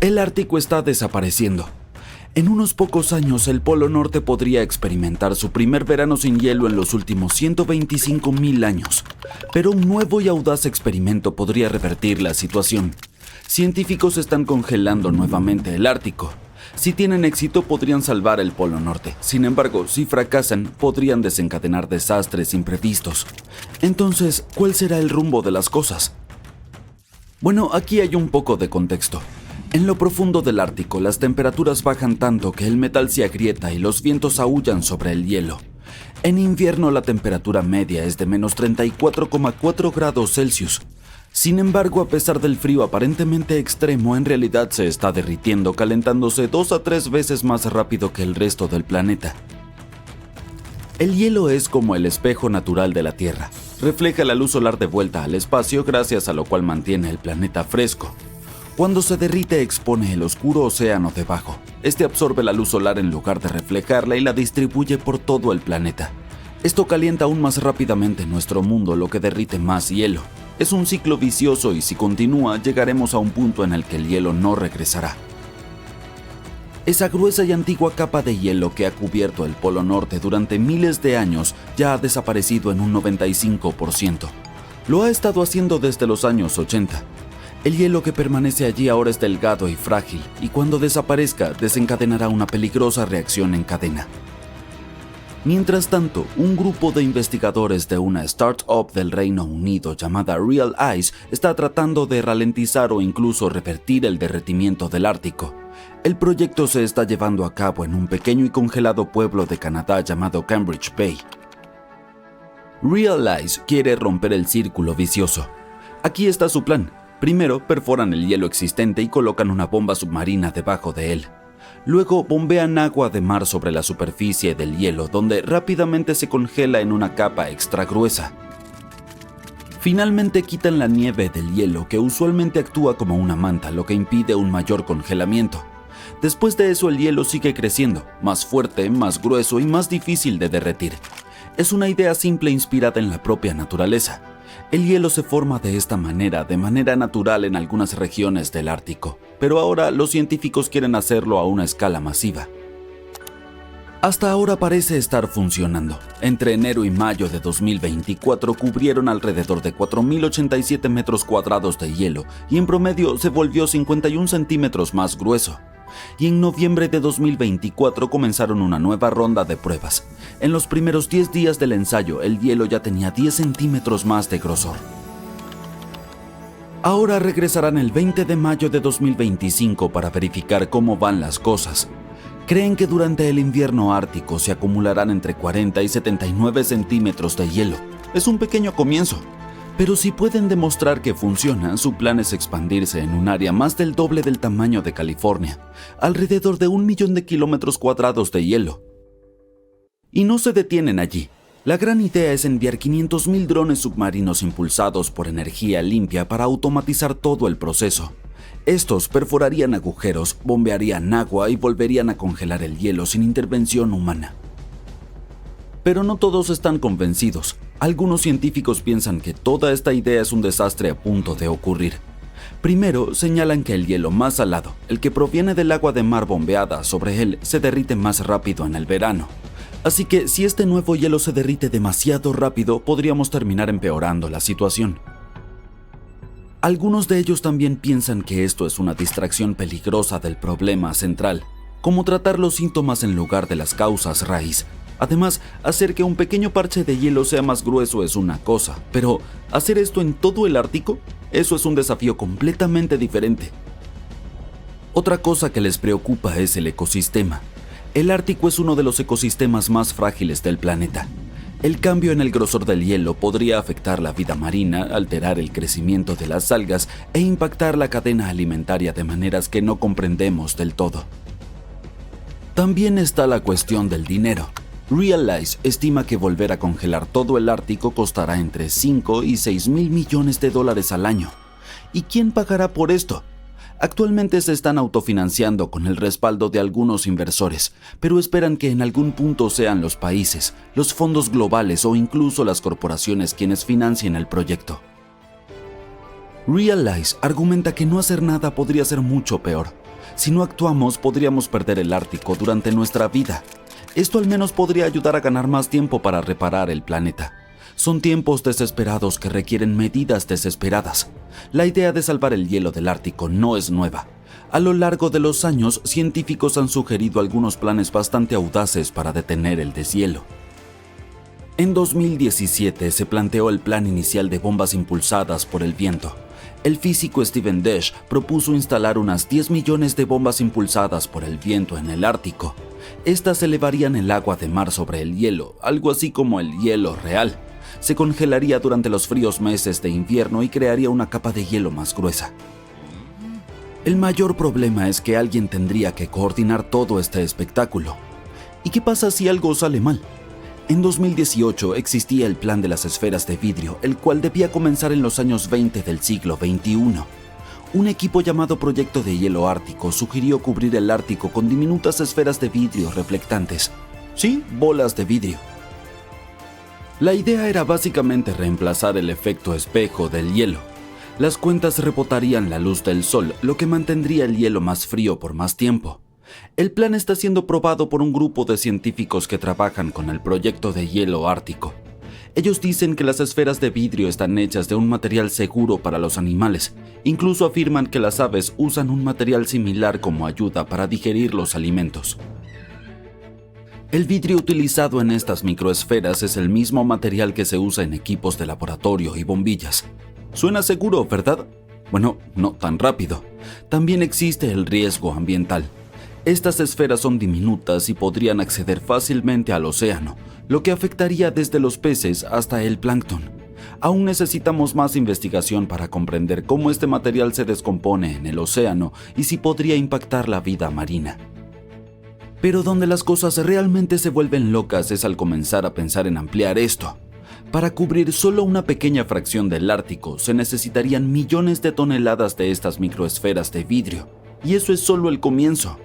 El Ártico está desapareciendo. En unos pocos años, el Polo Norte podría experimentar su primer verano sin hielo en los últimos 125.000 años. Pero un nuevo y audaz experimento podría revertir la situación. Científicos están congelando nuevamente el Ártico. Si tienen éxito, podrían salvar el Polo Norte. Sin embargo, si fracasan, podrían desencadenar desastres imprevistos. Entonces, ¿cuál será el rumbo de las cosas? Bueno, aquí hay un poco de contexto. En lo profundo del Ártico, las temperaturas bajan tanto que el metal se agrieta y los vientos aúllan sobre el hielo. En invierno, la temperatura media es de menos 34,4 grados Celsius. Sin embargo, a pesar del frío aparentemente extremo, en realidad se está derritiendo, calentándose 2 a 3 veces más rápido que el resto del planeta. El hielo es como el espejo natural de la Tierra. Refleja la luz solar de vuelta al espacio, gracias a lo cual mantiene el planeta fresco. Cuando se derrite, expone el oscuro océano debajo. Este absorbe la luz solar en lugar de reflejarla y la distribuye por todo el planeta. Esto calienta aún más rápidamente nuestro mundo, lo que derrite más hielo. Es un ciclo vicioso y si continúa, llegaremos a un punto en el que el hielo no regresará. Esa gruesa y antigua capa de hielo que ha cubierto el Polo Norte durante miles de años ya ha desaparecido en un 95%. Lo ha estado haciendo desde los años 80. El hielo que permanece allí ahora es delgado y frágil, y cuando desaparezca desencadenará una peligrosa reacción en cadena. Mientras tanto, un grupo de investigadores de una startup del Reino Unido llamada Real Ice está tratando de ralentizar o incluso revertir el derretimiento del Ártico. El proyecto se está llevando a cabo en un pequeño y congelado pueblo de Canadá llamado Cambridge Bay. Real Ice quiere romper el círculo vicioso. Aquí está su plan. Primero, perforan el hielo existente y colocan una bomba submarina debajo de él. Luego, bombean agua de mar sobre la superficie del hielo, donde rápidamente se congela en una capa extra gruesa. Finalmente, quitan la nieve del hielo, que usualmente actúa como una manta, lo que impide un mayor congelamiento. Después de eso, el hielo sigue creciendo, más fuerte, más grueso y más difícil de derretir. Es una idea simple inspirada en la propia naturaleza. El hielo se forma de esta manera, de manera natural en algunas regiones del Ártico, pero ahora los científicos quieren hacerlo a una escala masiva. Hasta ahora parece estar funcionando. Entre enero y mayo de 2024 cubrieron alrededor de 4.087 metros cuadrados de hielo y en promedio se volvió 51 centímetros más grueso. Y en noviembre de 2024 comenzaron una nueva ronda de pruebas. En los primeros 10 días del ensayo, el hielo ya tenía 10 centímetros más de grosor. Ahora regresarán el 20 de mayo de 2025 para verificar cómo van las cosas. Creen que durante el invierno ártico se acumularán entre 40 y 79 centímetros de hielo. Es un pequeño comienzo. Pero si pueden demostrar que funciona, su plan es expandirse en un área más del doble del tamaño de California, alrededor de 1 millón de kilómetros cuadrados de hielo. Y no se detienen allí. La gran idea es enviar 500.000 drones submarinos impulsados por energía limpia para automatizar todo el proceso. Estos perforarían agujeros, bombearían agua y volverían a congelar el hielo sin intervención humana. Pero no todos están convencidos. Algunos científicos piensan que toda esta idea es un desastre a punto de ocurrir. Primero, señalan que el hielo más salado, el que proviene del agua de mar bombeada sobre él, se derrite más rápido en el verano. Así que si este nuevo hielo se derrite demasiado rápido, podríamos terminar empeorando la situación. Algunos de ellos también piensan que esto es una distracción peligrosa del problema central, como tratar los síntomas en lugar de las causas raíz. Además, hacer que un pequeño parche de hielo sea más grueso es una cosa, pero ¿hacer esto en todo el Ártico? Eso es un desafío completamente diferente. Otra cosa que les preocupa es el ecosistema. El Ártico es uno de los ecosistemas más frágiles del planeta. El cambio en el grosor del hielo podría afectar la vida marina, alterar el crecimiento de las algas e impactar la cadena alimentaria de maneras que no comprendemos del todo. También está la cuestión del dinero. Real Ice estima que volver a congelar todo el Ártico costará entre 5 y 6 mil millones de dólares al año. ¿Y quién pagará por esto? Actualmente se están autofinanciando con el respaldo de algunos inversores, pero esperan que en algún punto sean los países, los fondos globales o incluso las corporaciones quienes financien el proyecto. Real Ice argumenta que no hacer nada podría ser mucho peor. Si no actuamos, podríamos perder el Ártico durante nuestra vida. Esto al menos podría ayudar a ganar más tiempo para reparar el planeta. Son tiempos desesperados que requieren medidas desesperadas. La idea de salvar el hielo del Ártico no es nueva. A lo largo de los años, científicos han sugerido algunos planes bastante audaces para detener el deshielo. En 2017 se planteó el plan inicial de bombas impulsadas por el viento. El físico Steven Desch propuso instalar unas 10 millones de bombas impulsadas por el viento en el Ártico. Estas elevarían el agua de mar sobre el hielo, algo así como el hielo real. Se congelaría durante los fríos meses de invierno y crearía una capa de hielo más gruesa. El mayor problema es que alguien tendría que coordinar todo este espectáculo. ¿Y qué pasa si algo sale mal? En 2018 existía el plan de las esferas de vidrio, el cual debía comenzar en los años 20 del siglo XXI. Un equipo llamado Proyecto de Hielo Ártico sugirió cubrir el Ártico con diminutas esferas de vidrio reflectantes. Sí, bolas de vidrio. La idea era básicamente reemplazar el efecto espejo del hielo. Las cuentas rebotarían la luz del sol, lo que mantendría el hielo más frío por más tiempo. El plan está siendo probado por un grupo de científicos que trabajan con el Proyecto de Hielo Ártico. Ellos dicen que las esferas de vidrio están hechas de un material seguro para los animales. Incluso afirman que las aves usan un material similar como ayuda para digerir los alimentos. El vidrio utilizado en estas microesferas es el mismo material que se usa en equipos de laboratorio y bombillas. Suena seguro, ¿verdad? Bueno, no tan rápido. También existe el riesgo ambiental. Estas esferas son diminutas y podrían acceder fácilmente al océano, lo que afectaría desde los peces hasta el plancton. Aún necesitamos más investigación para comprender cómo este material se descompone en el océano y si podría impactar la vida marina. Pero donde las cosas realmente se vuelven locas es al comenzar a pensar en ampliar esto. Para cubrir solo una pequeña fracción del Ártico se necesitarían millones de toneladas de estas microesferas de vidrio, y eso es solo el comienzo.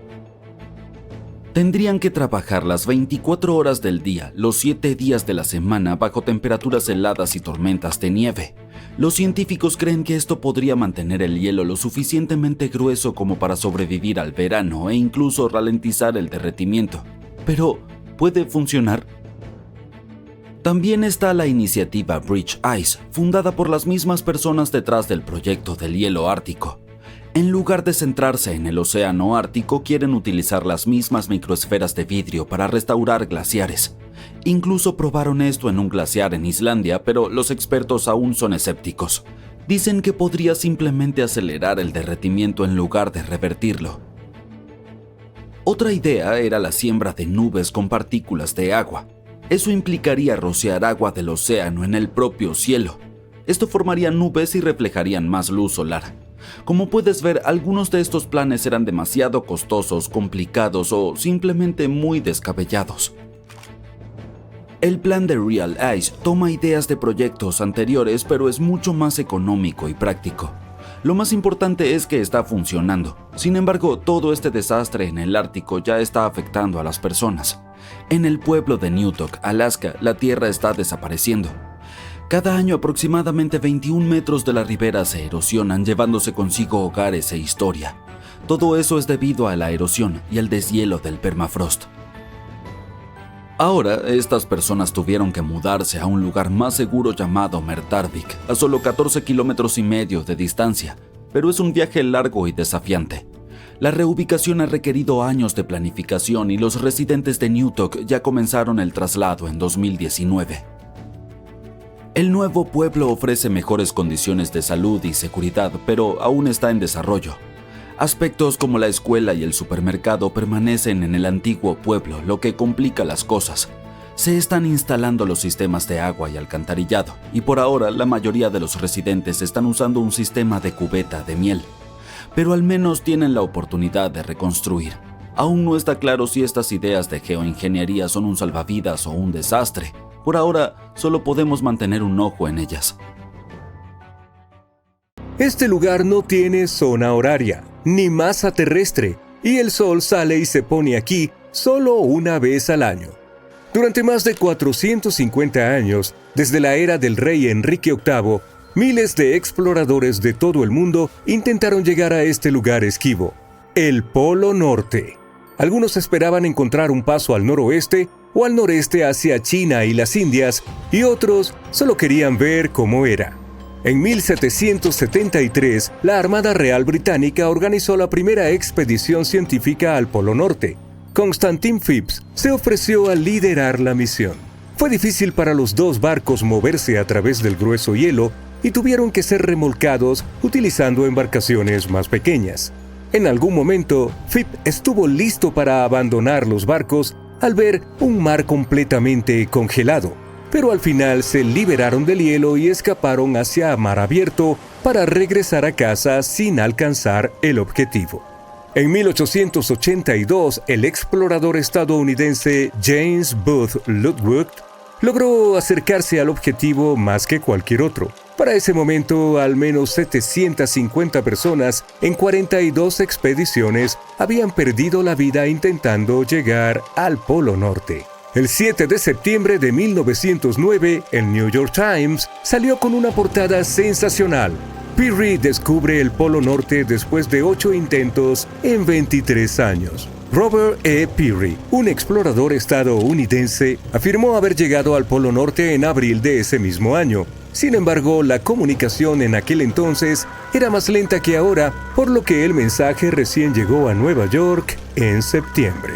Tendrían que trabajar las 24 horas del día, los 7 días de la semana bajo temperaturas heladas y tormentas de nieve. Los científicos creen que esto podría mantener el hielo lo suficientemente grueso como para sobrevivir al verano e incluso ralentizar el derretimiento. Pero, ¿puede funcionar? También está la iniciativa Bridge Ice, fundada por las mismas personas detrás del Proyecto del Hielo Ártico. En lugar de centrarse en el océano Ártico, quieren utilizar las mismas microesferas de vidrio para restaurar glaciares. Incluso probaron esto en un glaciar en Islandia, pero los expertos aún son escépticos. Dicen que podría simplemente acelerar el derretimiento en lugar de revertirlo. Otra idea era la siembra de nubes con partículas de agua. Eso implicaría rociar agua del océano en el propio cielo. Esto formaría nubes y reflejarían más luz solar. Como puedes ver, algunos de estos planes eran demasiado costosos, complicados o simplemente muy descabellados. El plan de Real Ice toma ideas de proyectos anteriores, pero es mucho más económico y práctico. Lo más importante es que está funcionando. Sin embargo, todo este desastre en el Ártico ya está afectando a las personas. En el pueblo de Newtok, Alaska, la tierra está desapareciendo. Cada año aproximadamente 21 metros de la ribera se erosionan, llevándose consigo hogares e historia. Todo eso es debido a la erosión y al deshielo del permafrost. Ahora, estas personas tuvieron que mudarse a un lugar más seguro llamado Mertarvik, a solo 14 kilómetros y medio de distancia, pero es un viaje largo y desafiante. La reubicación ha requerido años de planificación y los residentes de Newtok ya comenzaron el traslado en 2019. El nuevo pueblo ofrece mejores condiciones de salud y seguridad, pero aún está en desarrollo. Aspectos como la escuela y el supermercado permanecen en el antiguo pueblo, lo que complica las cosas. Se están instalando los sistemas de agua y alcantarillado, y por ahora la mayoría de los residentes están usando un sistema de cubeta de miel. Pero al menos tienen la oportunidad de reconstruir. Aún no está claro si estas ideas de geoingeniería son un salvavidas o un desastre. Por ahora, solo podemos mantener un ojo en ellas. Este lugar no tiene zona horaria, ni masa terrestre, y el sol sale y se pone aquí solo una vez al año. Durante más de 450 años, desde la era del rey Enrique VIII, miles de exploradores de todo el mundo intentaron llegar a este lugar esquivo. el Polo Norte. Algunos esperaban encontrar un paso al noroeste o al noreste hacia China y las Indias, y otros solo querían ver cómo era. En 1773, la Armada Real Británica organizó la primera expedición científica al Polo Norte. Constantine Phipps se ofreció a liderar la misión. Fue difícil para los dos barcos moverse a través del grueso hielo y tuvieron que ser remolcados utilizando embarcaciones más pequeñas. En algún momento, Phipps estuvo listo para abandonar los barcos al ver un mar completamente congelado, pero al final se liberaron del hielo y escaparon hacia mar abierto para regresar a casa sin alcanzar el objetivo. En 1882, el explorador estadounidense James Booth Ludwig logró acercarse al objetivo más que cualquier otro. Para ese momento, al menos 750 personas en 42 expediciones habían perdido la vida intentando llegar al Polo Norte. El 7 de septiembre de 1909, el New York Times salió con una portada sensacional. Peary descubre el Polo Norte después de 8 intentos en 23 años. Robert E. Peary, un explorador estadounidense, afirmó haber llegado al Polo Norte en abril de ese mismo año. Sin embargo, la comunicación en aquel entonces era más lenta que ahora, por lo que el mensaje recién llegó a Nueva York en septiembre.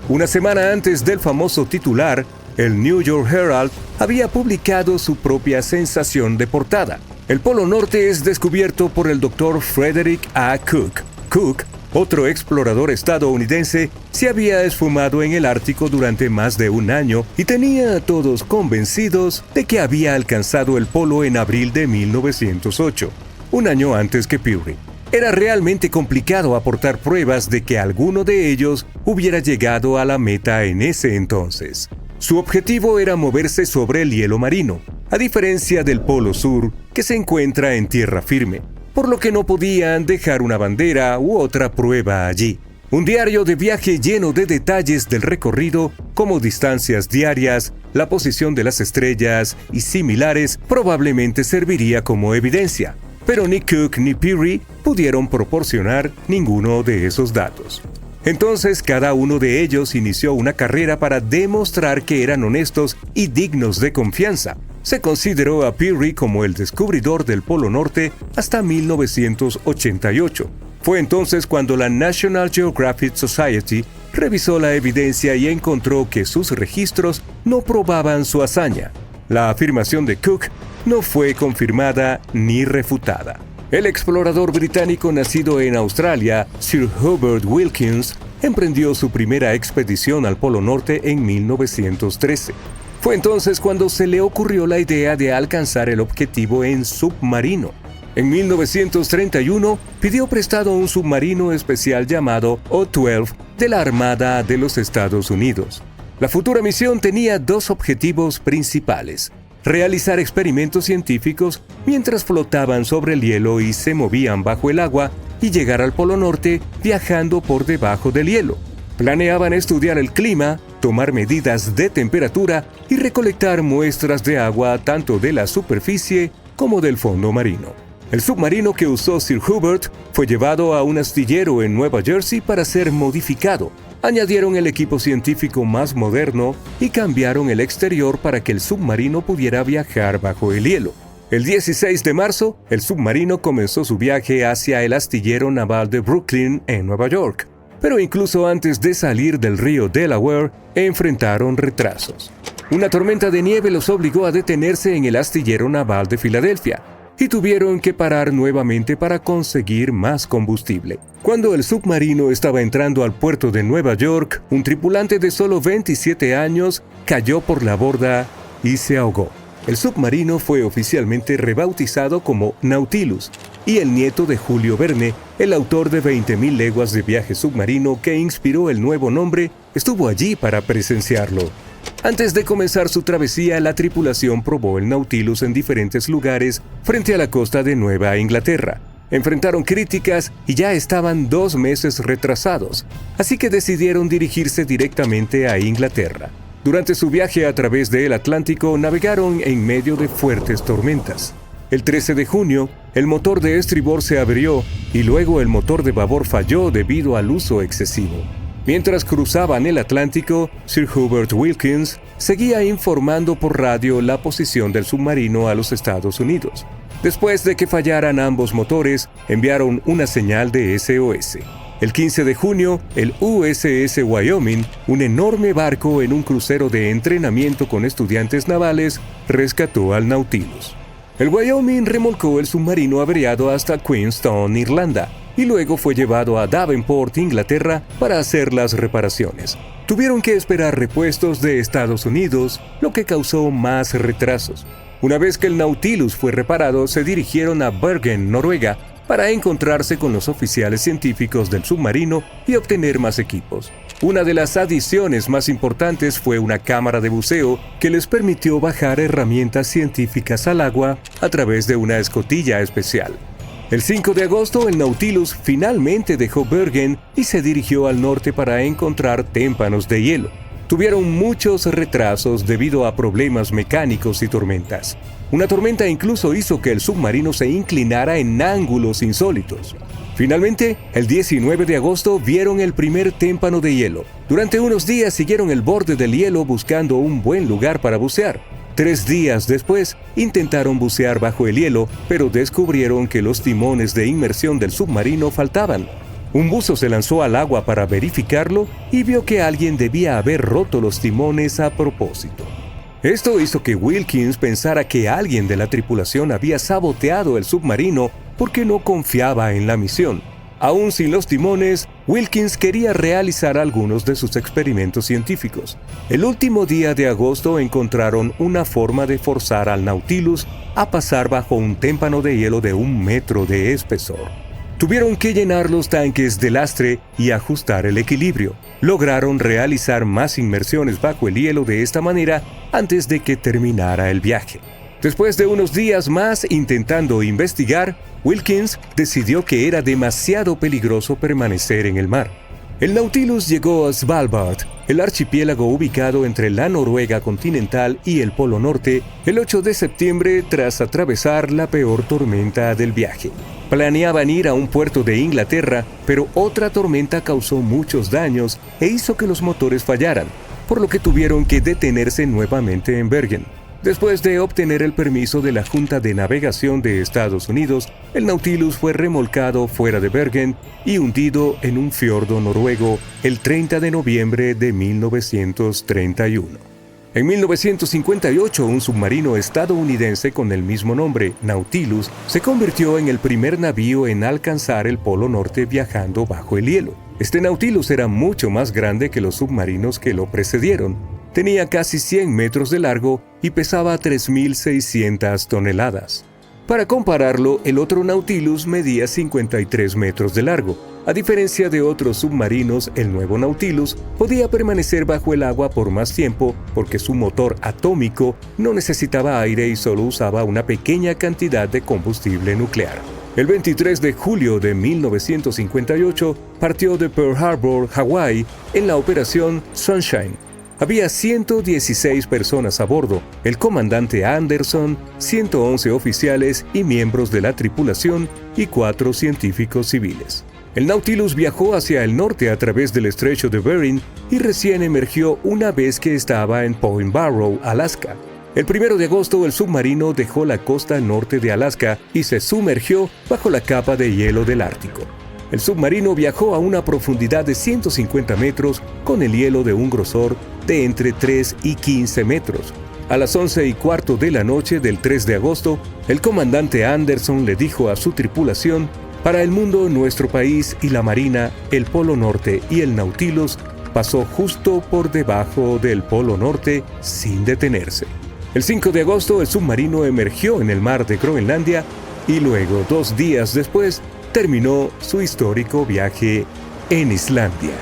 Una semana antes del famoso titular, el New York Herald había publicado su propia sensación de portada. El Polo Norte es descubierto por el Dr. Frederick A. Cook. Cook, otro explorador estadounidense, se había esfumado en el Ártico durante más de un año y tenía a todos convencidos de que había alcanzado el polo en abril de 1908, un año antes que Peary. Era realmente complicado aportar pruebas de que alguno de ellos hubiera llegado a la meta en ese entonces. Su objetivo era moverse sobre el hielo marino, a diferencia del Polo Sur, que se encuentra en tierra firme, por lo que no podían dejar una bandera u otra prueba allí. Un diario de viaje lleno de detalles del recorrido, como distancias diarias, la posición de las estrellas y similares, probablemente serviría como evidencia, pero ni Cook ni Peary pudieron proporcionar ninguno de esos datos. Entonces cada uno de ellos inició una carrera para demostrar que eran honestos y dignos de confianza. Se consideró a Peary como el descubridor del Polo Norte hasta 1988. Fue entonces cuando la National Geographic Society revisó la evidencia y encontró que sus registros no probaban su hazaña. La afirmación de Cook no fue confirmada ni refutada. El explorador británico nacido en Australia, Sir Hubert Wilkins, emprendió su primera expedición al Polo Norte en 1913. Fue entonces cuando se le ocurrió la idea de alcanzar el objetivo en submarino. En 1931 pidió prestado un submarino especial llamado O-12 de la Armada de los Estados Unidos. La futura misión tenía dos objetivos principales: realizar experimentos científicos mientras flotaban sobre el hielo y se movían bajo el agua, y llegar al Polo Norte viajando por debajo del hielo. Planeaban estudiar el clima, tomar medidas de temperatura y recolectar muestras de agua tanto de la superficie como del fondo marino. El submarino que usó Sir Hubert fue llevado a un astillero en Nueva Jersey para ser modificado. Añadieron el equipo científico más moderno y cambiaron el exterior para que el submarino pudiera viajar bajo el hielo. El 16 de marzo, el submarino comenzó su viaje hacia el astillero naval de Brooklyn, en Nueva York. Pero incluso antes de salir del río Delaware, enfrentaron retrasos. Una tormenta de nieve los obligó a detenerse en el astillero naval de Filadelfia, y tuvieron que parar nuevamente para conseguir más combustible. Cuando el submarino estaba entrando al puerto de Nueva York, un tripulante de solo 27 años cayó por la borda y se ahogó. El submarino fue oficialmente rebautizado como Nautilus, y el nieto de Julio Verne, el autor de 20.000 leguas de viaje submarino que inspiró el nuevo nombre, estuvo allí para presenciarlo. Antes de comenzar su travesía, la tripulación probó el Nautilus en diferentes lugares frente a la costa de Nueva Inglaterra. Enfrentaron críticas y ya estaban 2 meses retrasados, así que decidieron dirigirse directamente a Inglaterra. Durante su viaje a través del Atlántico, navegaron en medio de fuertes tormentas. El 13 de junio, el motor de estribor se abrió y luego el motor de babor falló debido al uso excesivo. Mientras cruzaban el Atlántico, Sir Hubert Wilkins seguía informando por radio la posición del submarino a los Estados Unidos. Después de que fallaran ambos motores, enviaron una señal de SOS. El 15 de junio, el USS Wyoming, un enorme barco en un crucero de entrenamiento con estudiantes navales, rescató al Nautilus. El Wyoming remolcó el submarino averiado hasta Queenstown, Irlanda, y luego fue llevado a Davenport, Inglaterra, para hacer las reparaciones. Tuvieron que esperar repuestos de Estados Unidos, lo que causó más retrasos. Una vez que el Nautilus fue reparado, se dirigieron a Bergen, Noruega, para encontrarse con los oficiales científicos del submarino y obtener más equipos. Una de las adiciones más importantes fue una cámara de buceo que les permitió bajar herramientas científicas al agua a través de una escotilla especial. El 5 de agosto, el Nautilus finalmente dejó Bergen y se dirigió al norte para encontrar témpanos de hielo. Tuvieron muchos retrasos debido a problemas mecánicos y tormentas. Una tormenta incluso hizo que el submarino se inclinara en ángulos insólitos. Finalmente, el 19 de agosto vieron el primer témpano de hielo. Durante unos días siguieron el borde del hielo buscando un buen lugar para bucear. 3 días después, intentaron bucear bajo el hielo, pero descubrieron que los timones de inmersión del submarino faltaban. Un buzo se lanzó al agua para verificarlo y vio que alguien debía haber roto los timones a propósito. Esto hizo que Wilkins pensara que alguien de la tripulación había saboteado el submarino porque no confiaba en la misión. Aún sin los timones, Wilkins quería realizar algunos de sus experimentos científicos. El último día de agosto encontraron una forma de forzar al Nautilus a pasar bajo un témpano de hielo de 1 metro de espesor. Tuvieron que llenar los tanques de lastre y ajustar el equilibrio. Lograron realizar más inmersiones bajo el hielo de esta manera antes de que terminara el viaje. Después de unos días más intentando investigar, Wilkins decidió que era demasiado peligroso permanecer en el mar. El Nautilus llegó a Svalbard, el archipiélago ubicado entre la Noruega continental y el Polo Norte, el 8 de septiembre tras atravesar la peor tormenta del viaje. Planeaban ir a un puerto de Inglaterra, pero otra tormenta causó muchos daños e hizo que los motores fallaran, por lo que tuvieron que detenerse nuevamente en Bergen. Después de obtener el permiso de la Junta de Navegación de Estados Unidos, el Nautilus fue remolcado fuera de Bergen y hundido en un fiordo noruego el 30 de noviembre de 1931. En 1958, un submarino estadounidense con el mismo nombre, Nautilus, se convirtió en el primer navío en alcanzar el Polo Norte viajando bajo el hielo. Este Nautilus era mucho más grande que los submarinos que lo precedieron. Tenía casi 100 metros de largo y pesaba 3.600 toneladas. Para compararlo, el otro Nautilus medía 53 metros de largo. A diferencia de otros submarinos, el nuevo Nautilus podía permanecer bajo el agua por más tiempo porque su motor atómico no necesitaba aire y solo usaba una pequeña cantidad de combustible nuclear. El 23 de julio de 1958 partió de Pearl Harbor, Hawái, en la operación Sunshine. Había 116 personas a bordo, el comandante Anderson, 111 oficiales y miembros de la tripulación y 4 científicos civiles. El Nautilus viajó hacia el norte a través del estrecho de Bering y recién emergió una vez que estaba en Point Barrow, Alaska. El 1 de agosto el submarino dejó la costa norte de Alaska y se sumergió bajo la capa de hielo del Ártico. El submarino viajó a una profundidad de 150 metros con el hielo de un grosor de entre 3 y 15 metros. A las 11:15 de la noche del 3 de agosto, el comandante Anderson le dijo a su tripulación: "Para el mundo, nuestro país y la Marina, el Polo Norte y el Nautilus pasó justo por debajo del Polo Norte sin detenerse". El 5 de agosto el submarino emergió en el mar de Groenlandia y luego, 2 días después, terminó su histórico viaje en Islandia.